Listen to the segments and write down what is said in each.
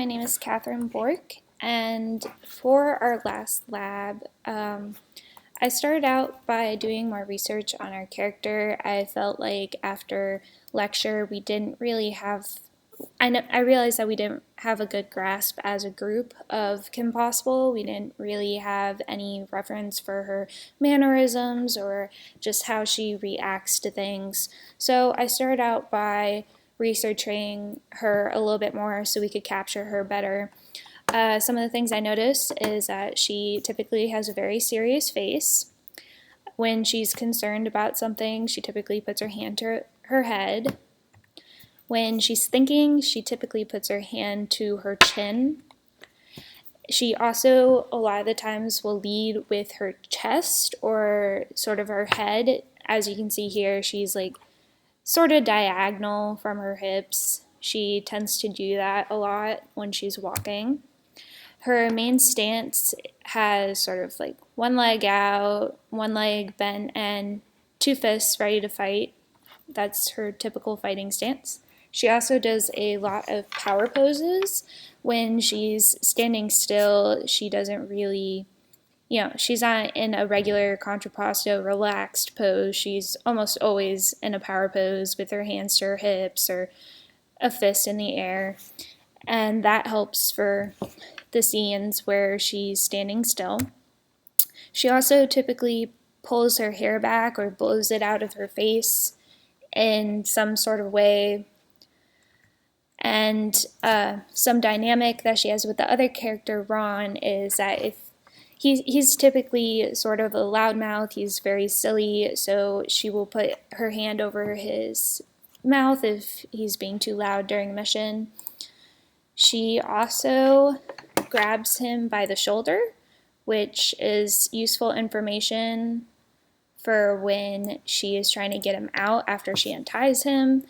my name is Katherine Borck, and for our last lab, I started out by doing more research on our character. I felt like after lecture we didn't really have, I realized that we didn't have a good grasp as a group of Kim Possible. We didn't really have any reference for her mannerisms or just how she reacts to things. So I started out by researching her a little bit more so we could capture her better. Some of the things I noticed is that she typically has a very serious face. When she's concerned about something, she typically puts her hand to her head. When she's thinking, she typically puts her hand to her chin. She also, a lot of the times, will lead with her chest or sort of her head. As you can see here, she's like sort of diagonal from her hips. She tends to do that a lot when she's walking. Her main stance has sort of like one leg out, one leg bent, and two fists ready to fight. That's her typical fighting stance. She also does a lot of power poses. When she's standing still, she doesn't really, she's not in a regular contrapposto relaxed pose. She's almost always in a power pose with her hands to her hips or a fist in the air. And that helps for the scenes where she's standing still. She also typically pulls her hair back or blows it out of her face in some sort of way. And some dynamic that she has with the other character, Ron, is that if he's typically sort of a loudmouth, he's very silly, so she will put her hand over his mouth if he's being too loud during a mission. She also grabs him by the shoulder, which is useful information for when she is trying to get him out after she unties him.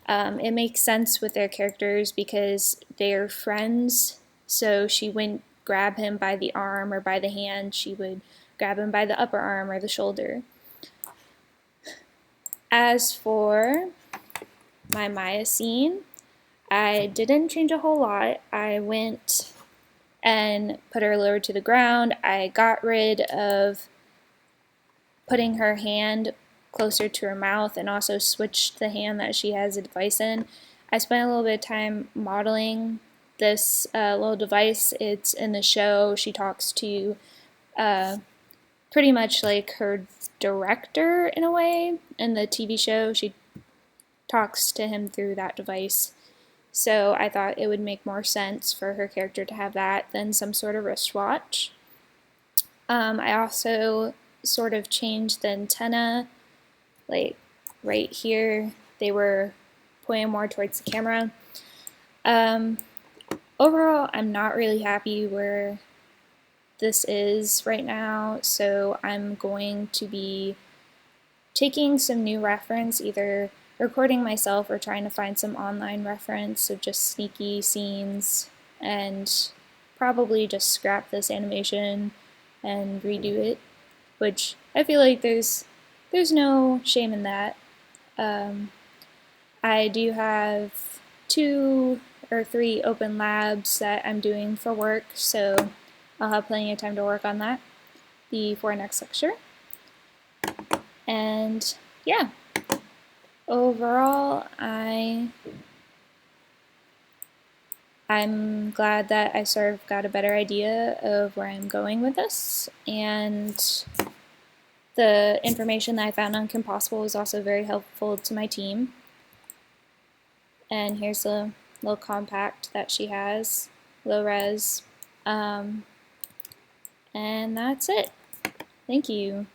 It makes sense with their characters because they're friends, so she wouldn't grab him by the arm or by the hand, she would grab him by the upper arm or the shoulder. As for my Maya scene, I didn't change a whole lot. I went and put her lower to the ground. I got rid of putting her hand closer to her mouth and also switched the hand that she has a device in. I spent a little bit of time modeling this little device. It's in the show. She talks to pretty much like her director in a way. In the TV show, she talks to him through that device. So I thought it would make more sense for her character to have that than some sort of wristwatch. I also sort of changed the antenna, like right here. They were pointing more towards the camera. Overall, I'm not really happy where this is right now, so I'm going to be taking some new reference, either recording myself or trying to find some online reference of just sneaky scenes, and probably just scrap this animation and redo it, which I feel like there's no shame in that. I do have 2 or 3 open labs that I'm doing for work, so I'll have plenty of time to work on that before next lecture. And yeah, overall, I'm glad that I sort of got a better idea of where I'm going with this, and the information that I found on Kim Possible was also very helpful to my team. And here's a little compact that she has, low res, and that's it. Thank you.